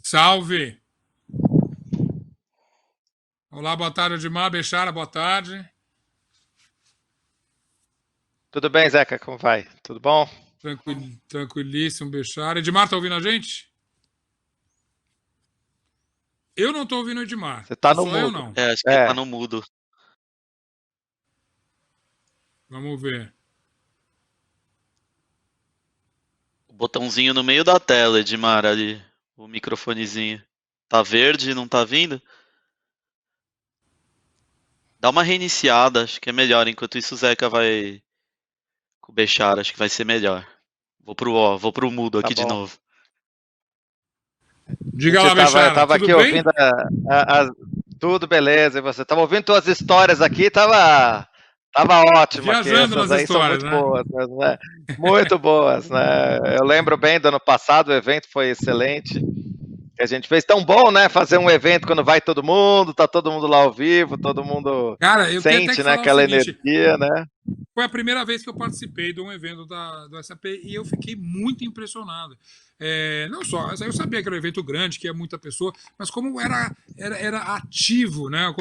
Salve! Olá, boa tarde, Edmar. Bechara, boa tarde. Tudo bem, Zeca? Como vai? Tudo bom? Tranquilíssimo, Bechara. Edmar, tá ouvindo a gente? Eu não tô ouvindo o Edmar. Você tá no Sou eu, mudo. não. Acho que ele tá É, no mudo. Vamos ver. O botãozinho no meio da tela, Edmar, ali. O microfonezinho. Tá verde, não tá vindo? Dá uma reiniciada, acho que é melhor. Enquanto isso, o Zeca vai com o Bechara, acho que vai ser melhor. Vou pro mudo tá aqui de bom. novo. A Diga gente lá, Bechara, tava tudo aqui bem? ouvindo tudo beleza, e você? Tava ouvindo tuas histórias aqui, tava ótimo aqui. Viajando Essas nas aí são histórias, muito né? boas, né? Muito boas, né? Eu lembro bem do ano passado, o evento foi excelente. Que a gente fez tão bom, né? Fazer um evento quando vai todo mundo, tá todo mundo lá ao vivo, todo mundo Cara, eu tenho até sente, que né, falar o aquela seguinte: energia, né? foi a primeira vez que eu participei de um evento do SAP e eu fiquei muito impressionado. Não só, eu sabia que era um evento grande, que ia muita pessoa, mas como era ativo, né?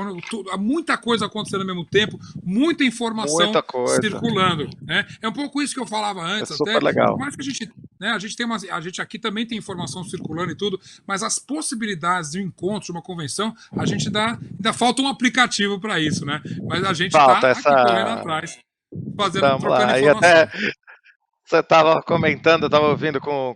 Muita coisa acontecendo ao mesmo tempo, muita informação Muita coisa. circulando. Né? É um pouco isso que eu falava É antes, super até, por legal. mais que a gente. Né, a gente aqui também tem informação circulando e tudo, mas as possibilidades de um encontro, de uma convenção, a gente ainda falta um aplicativo para isso, né? Mas a gente está Falta aqui correndo essa. atrás Tamo trocando lá. E até informação. você estava comentando, eu estava ouvindo com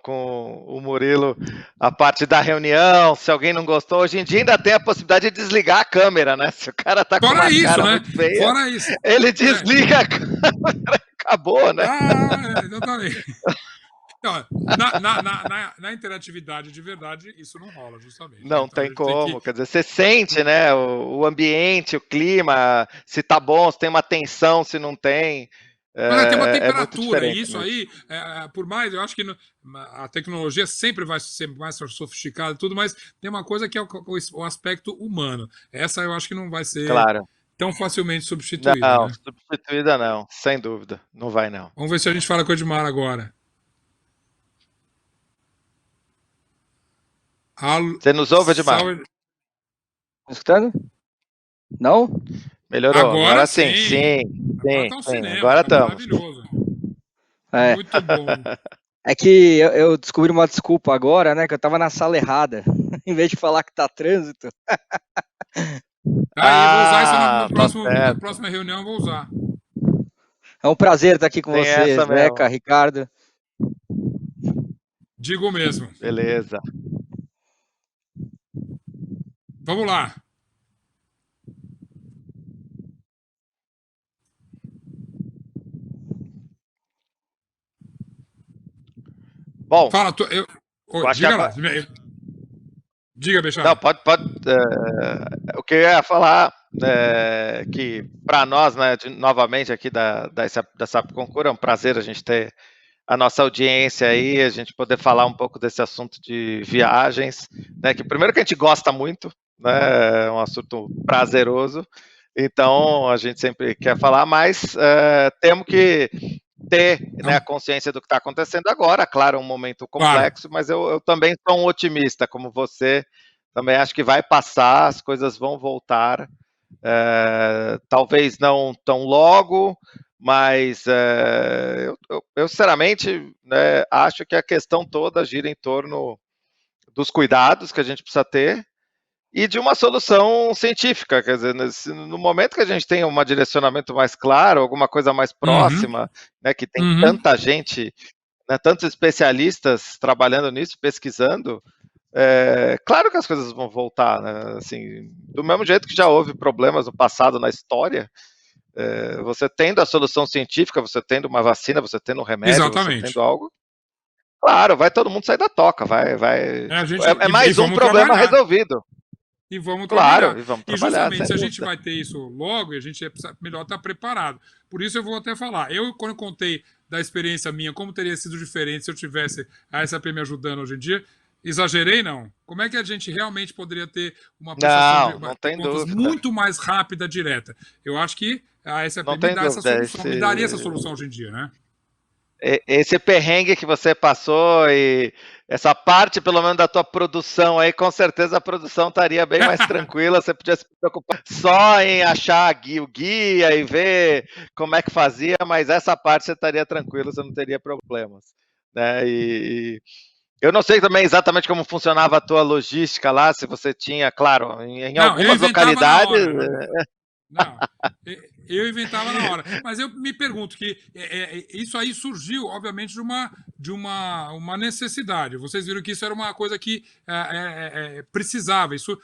o Murilo a parte da reunião. Se alguém não gostou, hoje em dia ainda tem a possibilidade de desligar a câmera, né? Se o cara tá com Fora uma isso, cara né? muito feia, Fora isso. ele É. desliga a câmera, acabou, né? Exatamente. Não, na interatividade de verdade, isso não rola, justamente. Né? Não Então a tem gente tem que. como, quer dizer, você sente, né, o ambiente, o clima, se tá bom, se tem uma tensão, se não tem, Tem uma é muito temperatura, e diferente isso mesmo. aí, por mais, eu acho que a tecnologia sempre vai ser mais sofisticada e tudo, mas tem uma coisa que é o aspecto humano. Essa eu acho que não vai ser Claro. tão facilmente substituída, Não, né? substituída não, sem dúvida, não vai não. Vamos ver se a gente fala com o Edmar agora. Você nos ouve, Edmar? Salve. Escutando? Não? Melhorou, Agora agora sim, sim. sim, Agora sim, tá um sim, cinema, agora tá estamos. maravilhoso. É. Muito bom. É que eu descobri uma desculpa agora, né? Que eu tava na sala errada. Em vez de falar que tá trânsito. Tá, e eu vou usar isso Tá na certo, próxima reunião, eu vou usar. É um prazer estar aqui com tem vocês, essa Zeca, mesmo, Ricardo. Digo mesmo. beleza. Vamos lá. Bom, Fala, eu Oi, acho que diga lá. agora... Diga, Não, Bechara. pode. O que eu ia falar que para nós, né, novamente aqui da SAP Concur, é um prazer a gente ter a nossa audiência aí, a gente poder falar um pouco desse assunto de viagens, né, que primeiro que a gente gosta muito, né, é um assunto prazeroso, então a gente sempre quer falar, mas temos que ter, né, a consciência do que está acontecendo agora. Claro, é um momento Claro. complexo, mas eu também sou um otimista, como você. Também acho que vai passar, as coisas vão voltar. Talvez não tão logo, mas eu sinceramente, né, acho que a questão toda gira em torno dos cuidados que a gente precisa ter e de uma solução científica, quer dizer, no momento que a gente tem um direcionamento mais claro, alguma coisa mais Uhum, próxima, né, que tem uhum. tanta gente, né, tantos especialistas trabalhando nisso, pesquisando, claro que as coisas vão voltar, né, assim, do mesmo jeito que já houve problemas no passado na história, você tendo a solução científica, você tendo uma vacina, você tendo um remédio, você tendo Exatamente. algo, claro, vai todo mundo sair da toca, é E mais um vamos problema trabalhar. resolvido. E vamos Claro, trabalhar. e vamos E trabalhar, justamente sem se a gente dúvida. vai ter isso logo, a gente melhor estar preparado. Por isso eu vou até falar. Quando eu contei da experiência minha, como teria sido diferente se eu tivesse a SAP me ajudando hoje em dia, Exagerei, não? Como é que a gente realmente poderia ter uma prestação Não, de não tem contas dúvida. muito mais rápida, direta? Eu acho que a SAP Não me tem dá essa dúvida. solução, me daria essa solução hoje em dia, né? Esse perrengue que você passou e essa parte, pelo menos, da tua produção aí, com certeza a produção estaria bem mais tranquila. Você podia se preocupar só em achar o guia e ver como é que fazia, mas essa parte você estaria tranquilo, você não teria problemas, né? E eu não sei também exatamente como funcionava a tua logística lá, se você tinha, claro, em Não, eu algumas inventava na localidades. hora. Não, eu inventava na hora. Mas eu me pergunto que isso aí surgiu, obviamente, de uma necessidade. Vocês viram que isso era uma coisa que precisava, isso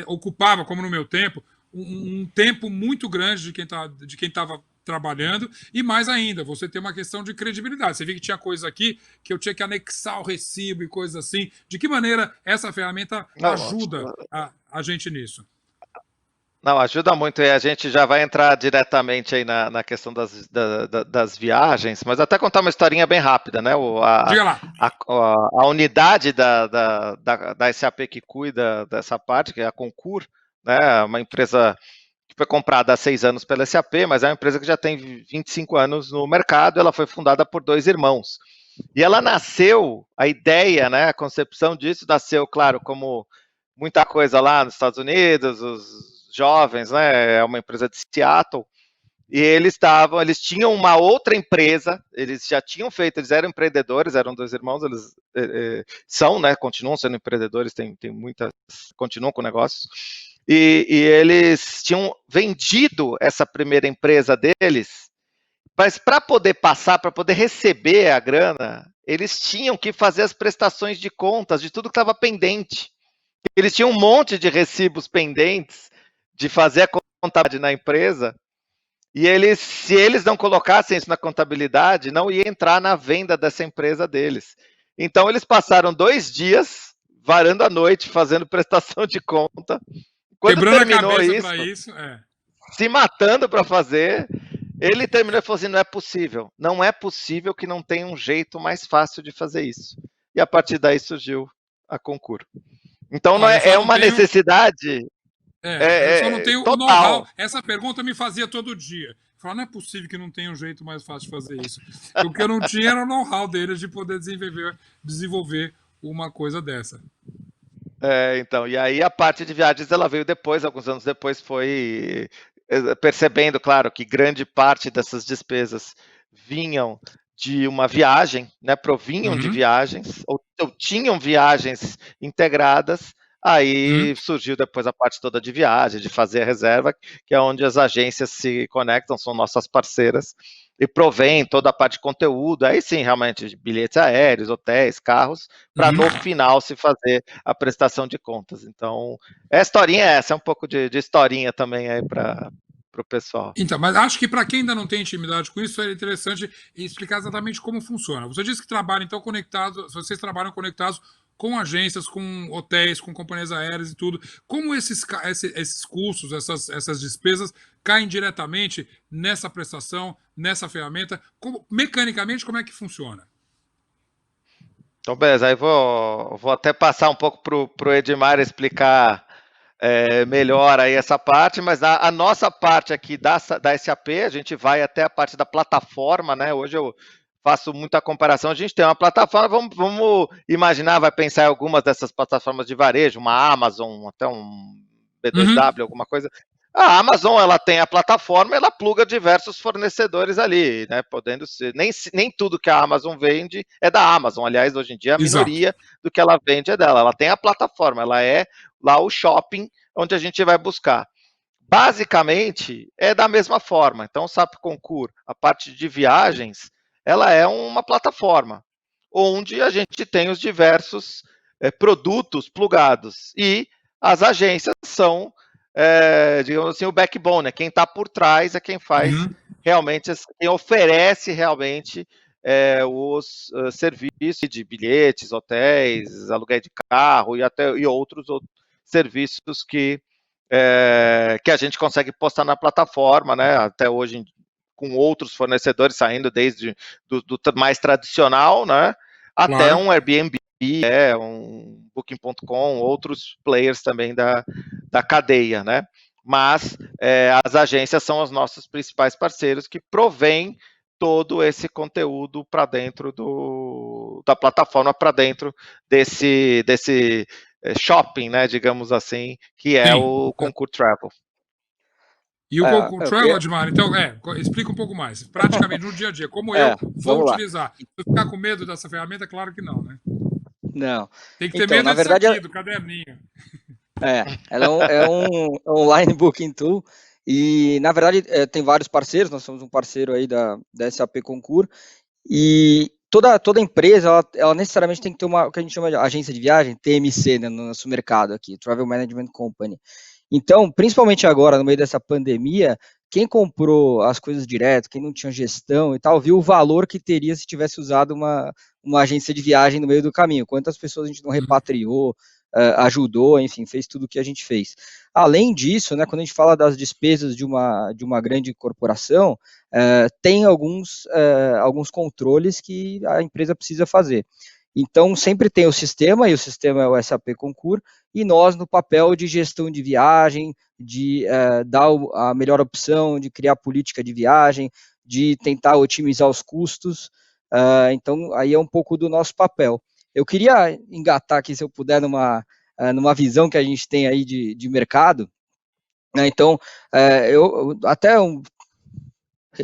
ocupava, como no meu tempo, um tempo muito grande de quem estava trabalhando, e mais ainda, você tem uma questão de credibilidade. Você viu que tinha coisas aqui que eu tinha que anexar o recibo e coisas assim. De que maneira essa ferramenta Não, ajuda a gente nisso? Não, ajuda muito, e a gente já vai entrar diretamente aí na questão das viagens, mas até contar uma historinha bem rápida, né? Diga lá. A unidade da SAP que cuida dessa parte, que é a Concur, né? Uma empresa que foi comprada há 6 anos pela SAP, mas é uma empresa que já tem 25 anos no mercado. Ela foi fundada por 2 irmãos. E ela nasceu, a ideia, né? A concepção disso nasceu, claro, como muita coisa lá nos Estados Unidos, os jovens, né? É uma empresa de Seattle. E eles tinham uma outra empresa, eles já tinham feito, eles eram empreendedores, eram 2 irmãos, eles são, né? Continuam sendo empreendedores, tem muitas, continuam com negócios. E eles tinham vendido essa primeira empresa deles, mas para poder passar, para poder receber a grana, eles tinham que fazer as prestações de contas de tudo que estava pendente. Eles tinham um monte de recibos pendentes de fazer a contabilidade na empresa, e se eles não colocassem isso na contabilidade, não ia entrar na venda dessa empresa deles. Então eles passaram 2 dias varando a noite, fazendo prestação de conta. Quando Quebrando terminou a cabeça para isso, se matando para fazer, ele terminou e falou assim: não é possível que não tenha um jeito mais fácil de fazer isso. E a partir daí surgiu a Concur. Então não é uma necessidade. Eu só não tenho total. O know-how. Essa pergunta me fazia todo dia. Falar, não é possível que não tenha um jeito mais fácil de fazer isso. O que eu não tinha era o know-how deles de poder desenvolver uma coisa dessa. Então, e aí a parte de viagens ela veio depois, alguns anos depois, foi percebendo, claro, que grande parte dessas despesas vinham de uma viagem, né, provinham de viagens, ou tinham viagens integradas. Aí surgiu depois a parte toda de viagem, de fazer a reserva, que é onde as agências se conectam, são nossas parceiras, e provém toda a parte de conteúdo. Aí sim, realmente, bilhetes aéreos, hotéis, carros, para no final se fazer a prestação de contas. Então, a historinha é essa, é um pouco de historinha também aí para o pessoal. Então, mas acho que para quem ainda não tem intimidade com isso, é interessante explicar exatamente como funciona. Você disse que trabalha, então, conectados, vocês trabalham conectados com agências, com hotéis, com companhias aéreas e tudo. Como esses custos, essas despesas caem diretamente nessa prestação, nessa ferramenta? Mecanicamente, como é que funciona? Então, beleza, aí vou até passar um pouco para o Edmar explicar melhor aí essa parte, mas a nossa parte aqui da SAP, a gente vai até a parte da plataforma, né? Hoje eu faço muita comparação. A gente tem uma plataforma, vamos imaginar, vai pensar em algumas dessas plataformas de varejo, uma Amazon, até um B2W, alguma coisa. A Amazon, ela tem a plataforma, ela pluga diversos fornecedores ali, né? Podendo ser, nem tudo que a Amazon vende é da Amazon. Aliás, hoje em dia a minoria do que ela vende é dela. Ela tem a plataforma, ela é lá o shopping onde a gente vai buscar. Basicamente, é da mesma forma. Então, o SAP Concur, a parte de viagens, ela é uma plataforma onde a gente tem os diversos produtos plugados. E as agências são, digamos assim, o backbone, né? Quem está por trás é quem faz realmente, quem oferece realmente os serviços de bilhetes, hotéis, aluguel de carro e outros serviços que a gente consegue postar na plataforma, né? Até hoje com outros fornecedores saindo desde do mais tradicional, né? Até um Airbnb um Booking.com, outros players também da cadeia, né? Mas as agências são os nossos principais parceiros que provêm todo esse conteúdo para dentro da plataforma, para dentro desse shopping, né, digamos assim, que é o Concur Travel. E o Concur Travel, Admar, então, explica um pouco mais. Praticamente no dia a dia, como eu vou utilizar. Se eu ficar com medo dessa ferramenta, claro que não, né? Não. Tem que ter medo disso aqui, do caderninho. Ela é um online booking tool e, na verdade, tem vários parceiros, nós somos um parceiro aí da SAP Concur e toda empresa, ela necessariamente tem que ter o que a gente chama de agência de viagem, TMC, né, no nosso mercado aqui, Travel Management Company. Então, principalmente agora, no meio dessa pandemia, quem comprou as coisas direto, quem não tinha gestão e tal, viu o valor que teria se tivesse usado uma agência de viagem no meio do caminho. Quantas pessoas a gente não repatriou, ajudou, enfim, fez tudo o que a gente fez. Além disso, né, quando a gente fala das despesas de uma grande corporação, tem alguns controles que a empresa precisa fazer. Então, sempre tem o sistema, e o sistema é o SAP Concur, e nós no papel de gestão de viagem, de dar a melhor opção, de criar política de viagem, de tentar otimizar os custos. Então, aí é um pouco do nosso papel. Eu queria engatar aqui, se eu puder, numa visão que a gente tem aí de mercado. Né? Então,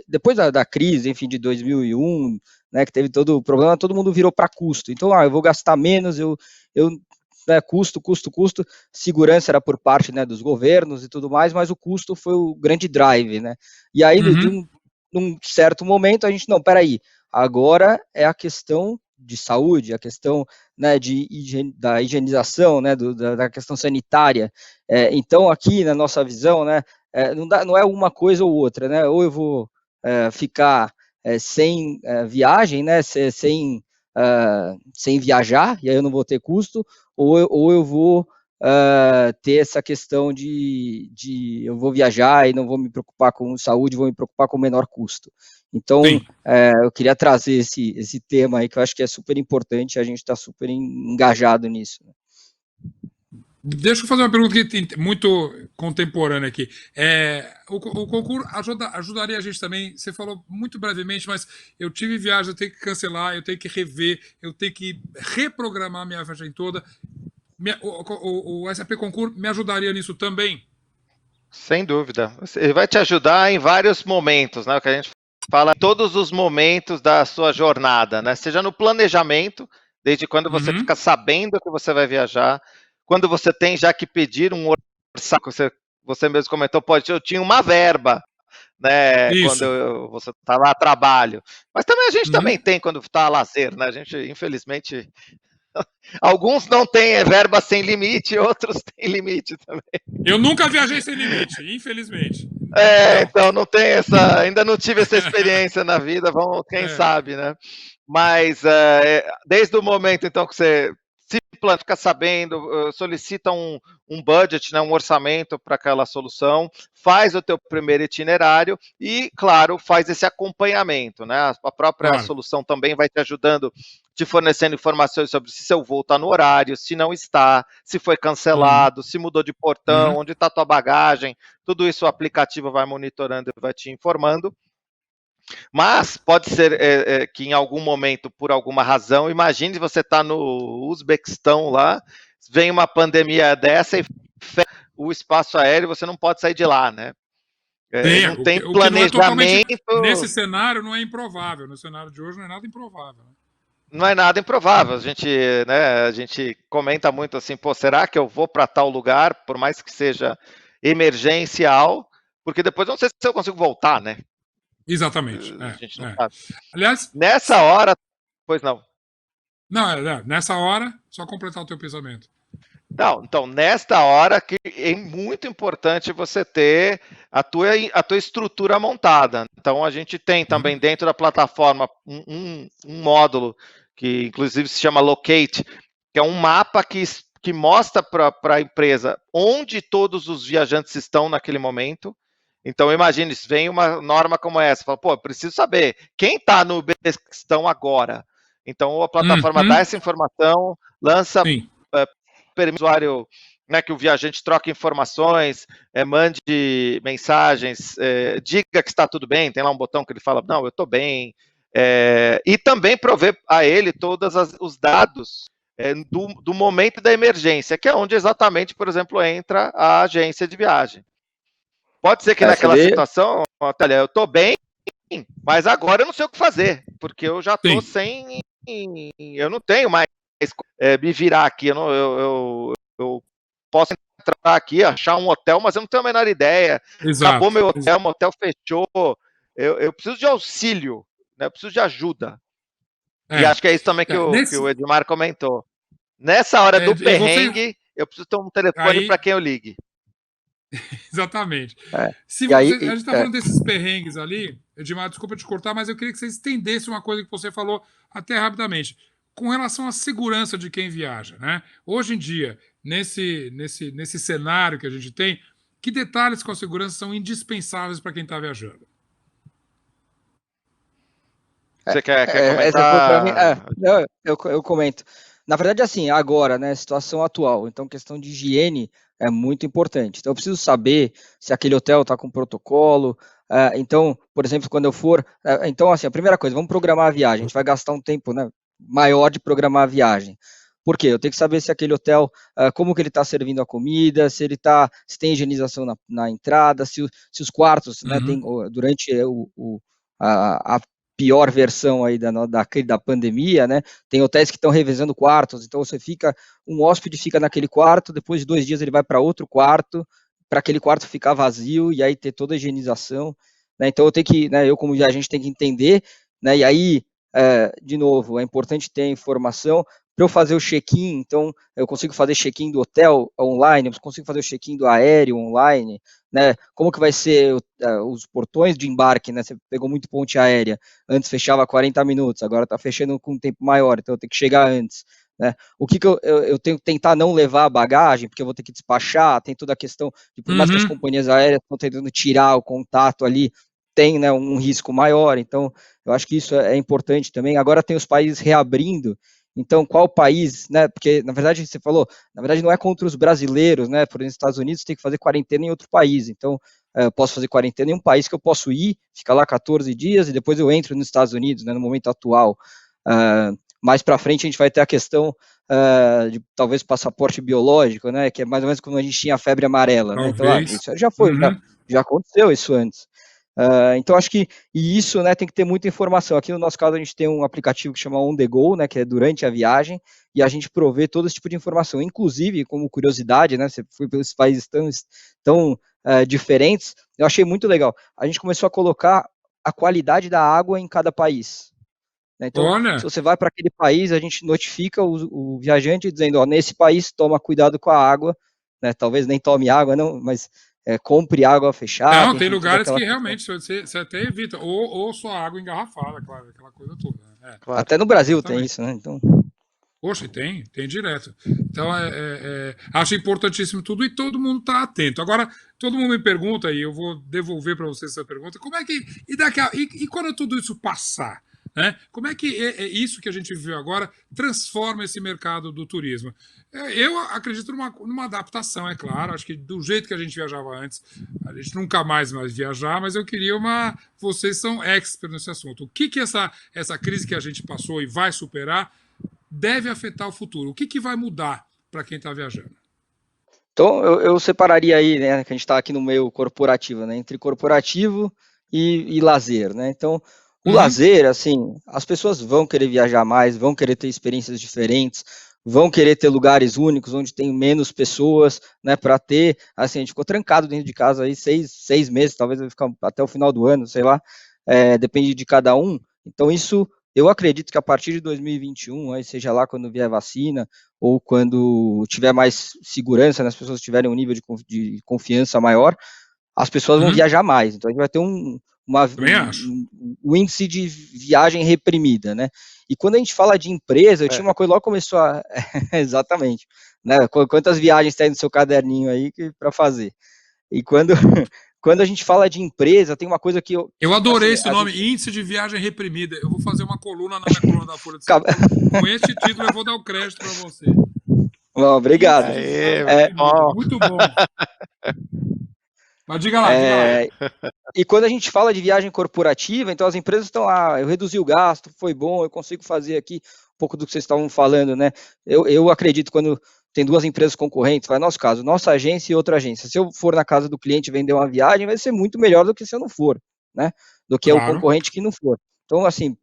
depois da crise, enfim, de 2001, né, que teve todo o problema, todo mundo virou para custo. Então, eu vou gastar menos, custo, segurança era por parte, né, dos governos e tudo mais, mas o custo foi o grande drive, né? E aí, num certo momento, a gente, não, peraí, agora é a questão de saúde, a questão, né, da higienização, né, da questão sanitária. Então, aqui, na nossa visão, né, não é uma coisa ou outra, né? Ou eu vou ficar sem viagem, né, sem viajar, e aí eu não vou ter custo, ou eu vou ter essa questão de eu vou viajar e não vou me preocupar com saúde, vou me preocupar com menor custo. Então, eu queria trazer esse tema aí, que eu acho que é super importante, a gente está super engajado nisso. Deixa eu fazer uma pergunta muito contemporânea aqui. O Concur ajudaria a gente também, você falou muito brevemente, mas eu tive viagem, eu tenho que cancelar, eu tenho que rever, eu tenho que reprogramar minha viagem toda. O SAP Concur me ajudaria nisso também? Sem dúvida. Ele vai te ajudar em vários momentos, né? O que a gente fala, todos os momentos da sua jornada, né? Seja no planejamento, desde quando você fica sabendo que você vai viajar, quando você tem já que pedir um orçamento, você mesmo comentou, eu tinha uma verba, né? Isso. Quando você está lá a trabalho. Mas também a gente também tem quando está a lazer, né? A gente, infelizmente, alguns não têm verba sem limite, outros têm limite também. Eu nunca viajei sem limite, infelizmente. Então não tem ainda não tive essa experiência na vida, quem sabe, né? Mas desde o momento então que você fica sabendo, solicita um budget, né, um orçamento para aquela solução, faz o teu primeiro itinerário e, claro, faz esse acompanhamento, né? A própria solução também vai te ajudando, te fornecendo informações sobre se seu voo está no horário, se não está, se foi cancelado, se mudou de portão, onde está tua bagagem, tudo isso o aplicativo vai monitorando e vai te informando. Mas pode ser que em algum momento, por alguma razão, imagine você está no Uzbequistão lá, vem uma pandemia dessa e fecha o espaço aéreo, você não pode sair de lá, né? Não tem planejamento. Nesse cenário não é improvável, no cenário de hoje não é nada improvável. Não é nada improvável, a gente comenta muito assim, será que eu vou para tal lugar, por mais que seja emergencial, porque depois eu não sei se eu consigo voltar, né? Exatamente. A gente não sabe. Aliás, nessa hora, pois não. Não, nessa hora, só completar o teu pensamento. Não, então, nesta hora que é muito importante você ter a tua estrutura montada. Então, a gente tem também dentro da plataforma um módulo que, inclusive, se chama Locate, que é um mapa que mostra para a empresa onde todos os viajantes estão naquele momento. Então, imagine, se vem uma norma como essa, fala, eu preciso saber quem está no Uzbequistão agora. Então a plataforma dá essa informação, lança, permite o usuário, né, que o viajante troque informações, mande mensagens, diga que está tudo bem, tem lá um botão que ele fala, não, eu estou bem, e também prover a ele todos os dados do momento da emergência, que é onde exatamente, por exemplo, entra a agência de viagem. Pode ser que naquela situação, olha, eu estou bem, mas agora eu não sei o que fazer, porque eu já estou sem, eu não tenho mais me virar aqui, eu posso entrar aqui, achar um hotel, mas eu não tenho a menor ideia. Acabou meu hotel, meu hotel fechou, eu preciso de auxílio, né? Eu preciso de ajuda. E acho que é isso também que o Edmar comentou. Nessa hora do perrengue, eu preciso ter um telefone para quem eu ligue. Exatamente. A gente está falando desses perrengues ali, Edmar, desculpa te cortar, mas eu queria que você estendesse uma coisa que você falou até rapidamente, com relação à segurança de quem viaja, né? Hoje em dia, nesse cenário que a gente tem, que detalhes com a segurança são indispensáveis para quem está viajando? Você quer comentar? Não, eu comento. Na verdade, assim, agora, né, situação atual, então questão de higiene é muito importante. Então eu preciso saber se aquele hotel está com protocolo. Então, por exemplo, quando eu for... então, assim, a primeira coisa, vamos programar a viagem. A gente vai gastar um tempo, né, maior de programar a viagem. Por quê? Eu tenho que saber se aquele hotel, como que ele está servindo a comida, se tem higienização na entrada, se os quartos, né, tem, durante a pior versão aí da pandemia, né, tem hotéis que estão revezando quartos, então um hóspede fica naquele quarto, depois de 2 dias ele vai para outro quarto, para aquele quarto ficar vazio, e aí ter toda a higienização, né, então eu como viajante tenho que entender, né, e aí, de novo, é importante ter a informação. Para eu fazer o check-in, então eu consigo fazer check-in do hotel online, eu consigo fazer o check-in do aéreo online, né? Como que vai ser os portões de embarque, né? Você pegou muito ponte aérea, antes fechava 40 minutos, agora está fechando com um tempo maior, então eu tenho que chegar antes, né? O que eu tenho que tentar não levar a bagagem, porque eu vou ter que despachar, tem toda a questão de, por mais que as companhias aéreas estão tentando tirar o contato ali, tem, né, um risco maior, então eu acho que isso é importante também. Agora tem os países reabrindo. Então, qual país, né? Porque, na verdade, você falou, na verdade, não é contra os brasileiros, né? Por exemplo, nos Estados Unidos, tem que fazer quarentena em outro país. Então, eu posso fazer quarentena em um país que eu posso ir, ficar lá 14 dias e depois eu entro nos Estados Unidos, né? No momento atual. Mais para frente, a gente vai ter a questão de talvez passaporte biológico, né? Que é mais ou menos como a gente tinha a febre amarela, né? Então, isso já foi, já aconteceu isso antes. Então acho que isso, né, tem que ter muita informação. Aqui no nosso caso a gente tem um aplicativo que chama On The Go, né, que é durante a viagem, e a gente provê todo esse tipo de informação. Inclusive, como curiosidade, né, você foi pelos países tão diferentes, eu achei muito legal. A gente começou a colocar a qualidade da água em cada país. Né? Então, se você vai para aquele país, a gente notifica o viajante dizendo, ó, nesse país toma cuidado com a água, né, talvez nem tome água, não, mas compre água fechada. Não, tem lugares que realmente você até evita, ou só água engarrafada, claro, aquela coisa toda. Né? Claro. Até no Brasil tem isso, né? Então... Poxa, tem direto. Então, acho importantíssimo tudo e todo mundo está atento. Agora, todo mundo me pergunta, e eu vou devolver para vocês essa pergunta, como é que... E quando tudo isso passar? Né? Como é que isso que a gente viu agora transforma esse mercado do turismo? Eu acredito numa adaptação, é claro. Acho que do jeito que a gente viajava antes, a gente nunca mais vai viajar, mas eu queria vocês são experts nesse assunto. O que essa crise que a gente passou e vai superar deve afetar o futuro? O que vai mudar para quem está viajando? Então, eu separaria aí, né, que a gente está aqui no meio corporativo, né, entre corporativo e lazer, né? Então, o lazer, assim, as pessoas vão querer viajar mais, vão querer ter experiências diferentes, vão querer ter lugares únicos, onde tem menos pessoas, né, para ter, assim, a gente ficou trancado dentro de casa aí 6 meses, talvez vai ficar até o final do ano, sei lá, depende de cada um. Então, isso, eu acredito que a partir de 2021, aí seja lá quando vier vacina, ou quando tiver mais segurança, né, as pessoas tiverem um nível de confiança maior, as pessoas vão viajar mais. Então, a gente vai ter um índice de viagem reprimida, né? E quando a gente fala de empresa, eu tinha uma coisa, logo começou a... Exatamente. Né? Quantas viagens tem no seu caderninho aí para fazer? E quando quando a gente fala de empresa, tem uma coisa que Eu adorei assim, esse a nome, gente- Índice de Viagem Reprimida. Eu vou fazer uma coluna na minha coluna da Folha de São Paulo. Com esse título eu vou dar o crédito para você. Bom, obrigado. Índice de Aê, Viagem É, Reprimida. Muito bom. Mas diga lá, diga lá. É, e quando a gente fala de viagem corporativa, então as empresas estão lá, eu reduzi o gasto, foi bom, eu consigo fazer aqui um pouco do que vocês estavam falando, né? Eu acredito quando tem duas empresas concorrentes, vai nosso caso, nossa agência e outra agência. Se eu for na casa do cliente vender uma viagem, vai ser muito melhor do que se eu não for, né? Do que o Claro. concorrente que não for. Então, assim,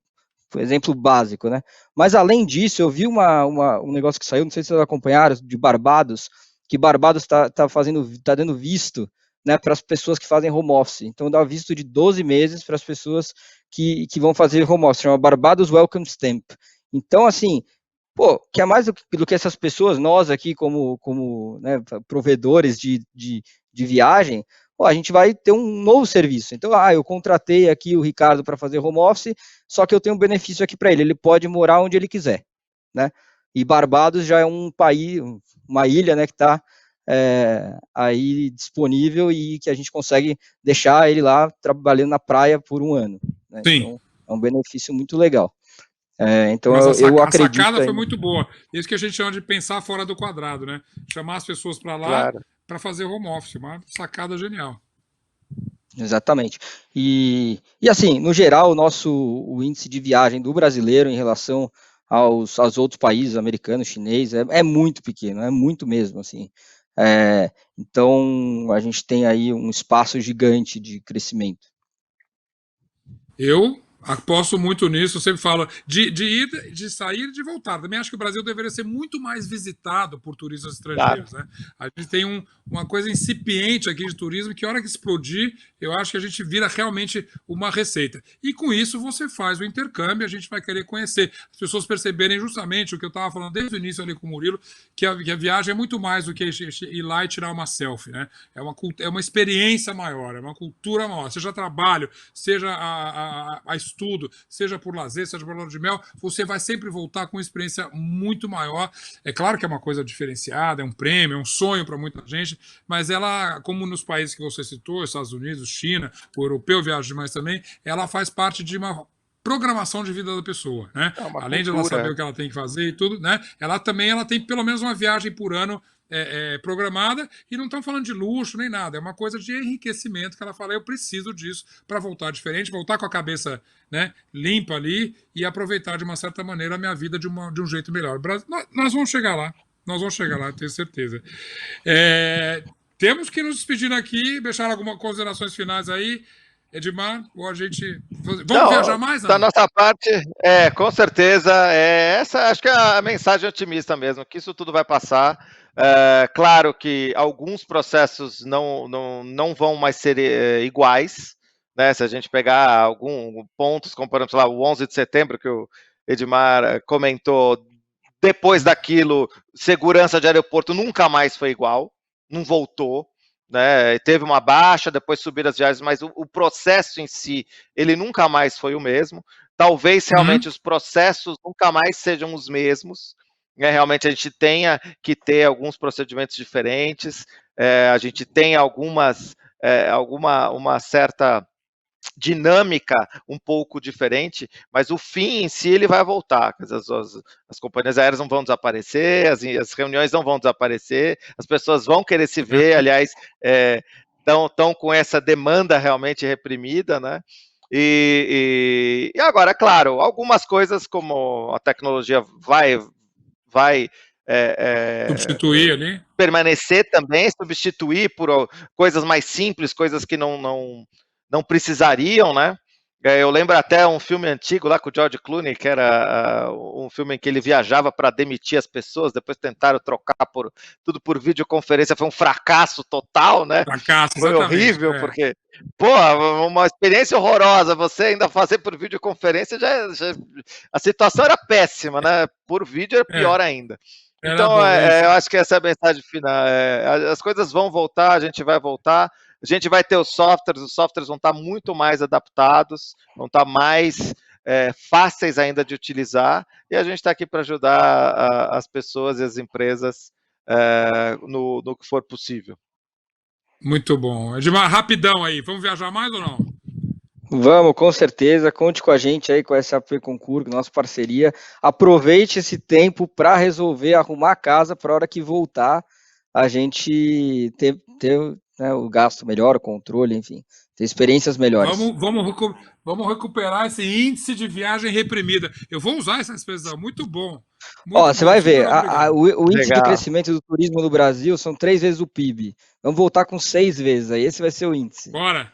foi exemplo básico, né? Mas além disso, eu vi um negócio que saiu, não sei se vocês acompanharam, de Barbados, que Barbados tá dando visto, né, para as pessoas que fazem home office. Então dá visto de 12 meses para as pessoas que vão fazer home office, chama Barbados Welcome Stamp. Então, assim, pô, que é mais do que essas pessoas, nós aqui como né, provedores de viagem, pô, a gente vai ter um novo serviço. Então, eu contratei aqui o Ricardo para fazer home office, só que eu tenho um benefício aqui para ele pode morar onde ele quiser, né? E Barbados já é um país, uma ilha, né, que está aí disponível e que a gente consegue deixar ele lá trabalhando na praia por um ano, né? Sim. Então, é um benefício muito legal. Então, Mas eu a acredito... sacada foi muito boa. Isso que a gente chama de pensar fora do quadrado, né? Chamar as pessoas para lá claro. para fazer home office. Uma sacada genial. Exatamente. E assim, no geral, o índice de viagem do brasileiro em relação aos outros países, americanos, chinês, é muito pequeno, é muito mesmo, assim. Então, a gente tem aí um espaço gigante de crescimento. Eu aposto muito nisso, eu sempre falo de ir, de sair e de voltar. Também acho que o Brasil deveria ser muito mais visitado por turistas estrangeiros, né? A gente tem uma coisa incipiente aqui de turismo que, a hora que explodir, eu acho que a gente vira realmente uma receita. E com isso você faz o intercâmbio, a gente vai querer conhecer. As pessoas perceberem justamente o que eu estava falando desde o início ali com o Murilo, que a viagem é muito mais do que ir lá e tirar uma selfie, né? É uma experiência maior, é uma cultura maior. Seja trabalho, seja a estudo, seja por lazer, seja por lua de mel, você vai sempre voltar com uma experiência muito maior. É claro que é uma coisa diferenciada, é um prêmio, é um sonho para muita gente, mas ela, como nos países que você citou, Estados Unidos, China, o europeu viaja demais também, ela faz parte de uma programação de vida da pessoa, né? Além de ela saber o que ela tem que fazer e tudo, né? Ela tem pelo menos uma viagem por ano programada, e não estão falando de luxo nem nada, é uma coisa de enriquecimento que ela fala, eu preciso disso para voltar diferente, voltar com a cabeça, né, limpa ali e aproveitar de uma certa maneira a minha vida de um jeito melhor. Nós vamos chegar lá, tenho certeza. Temos que nos despedir aqui, deixar algumas considerações finais aí, Edmar, ou a gente... Vamos viajar mais, da nossa parte, com certeza, essa acho que é a mensagem otimista mesmo, que isso tudo vai passar. Claro que alguns processos não vão mais ser iguais, né? Se a gente pegar alguns pontos, como por exemplo lá, o 11 de setembro, que o Edmar comentou, depois daquilo, segurança de aeroporto nunca mais foi igual, não voltou, né? Teve uma baixa, depois subiram as viagens, mas o processo em si, ele nunca mais foi o mesmo. Talvez realmente os processos nunca mais sejam os mesmos, né? Realmente a gente tenha que ter alguns procedimentos diferentes, a gente tem uma certa dinâmica um pouco diferente, mas o fim em si ele vai voltar. As companhias aéreas não vão desaparecer, as reuniões não vão desaparecer, as pessoas vão querer se ver, aliás, estão com essa demanda realmente reprimida, né? E agora, claro, algumas coisas como a tecnologia vai substituir ali, permanecer também, substituir por coisas mais simples, coisas que não precisariam, né? Eu lembro até um filme antigo lá com o George Clooney, que era um filme em que ele viajava para demitir as pessoas, depois tentaram trocar tudo por videoconferência, foi um fracasso total, né? Foi horrível, porque, uma experiência horrorosa, você ainda fazer por videoconferência, a situação era péssima, né? Por vídeo era pior ainda. Então, eu acho que essa é a mensagem final. As coisas vão voltar, a gente vai voltar, a gente vai ter os softwares vão estar muito mais adaptados, vão estar mais fáceis ainda de utilizar, e a gente está aqui para ajudar as pessoas e as empresas no que for possível. Muito bom. Edmar, rapidão aí. Vamos viajar mais ou não? Vamos, com certeza. Conte com a gente aí, com a SAP Concur, nossa parceria. Aproveite esse tempo para resolver, arrumar a casa para a hora que voltar a gente ter né, o gasto melhor, o controle, enfim, ter experiências melhores. Vamos recuperar esse índice de viagem reprimida. Eu vou usar essa expressão. Muito bom. Você vai ver, o índice Legal. de crescimento do turismo no Brasil são 3 vezes o PIB. Vamos voltar com 6 vezes aí. Esse vai ser o índice. Bora,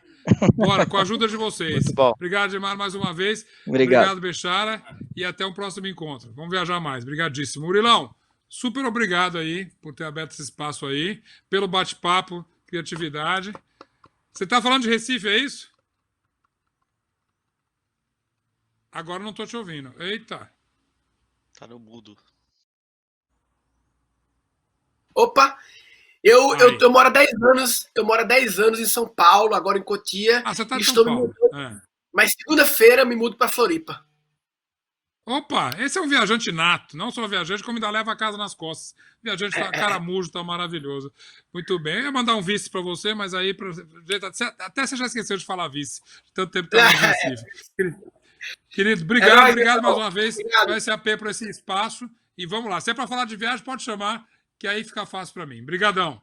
com a ajuda de vocês. Muito bom. Obrigado, Edmar, mais uma vez. Obrigado, Bechara. E até um próximo encontro. Vamos viajar mais. Obrigadíssimo. Murilão, super obrigado aí por ter aberto esse espaço aí, pelo bate-papo, criatividade. Você está falando de Recife, é isso? Agora não estou te ouvindo. Eita. Tá no mudo. Opa! Eu moro há 10 anos, em São Paulo, agora em Cotia. Você está em estou São Paulo. Mas segunda-feira me mudo para Floripa. Opa, esse é um viajante nato, não só viajante, como ainda leva a casa nas costas. Viajante caramujo, tá maravilhoso. Muito bem, eu ia mandar um vice para você, mas aí até você já esqueceu de falar vice, de tanto tempo que tá no Recife. Querido, obrigado mais uma vez ao SAP por esse espaço. E vamos lá, se é para falar de viagem, pode chamar, que aí fica fácil para mim. Obrigadão.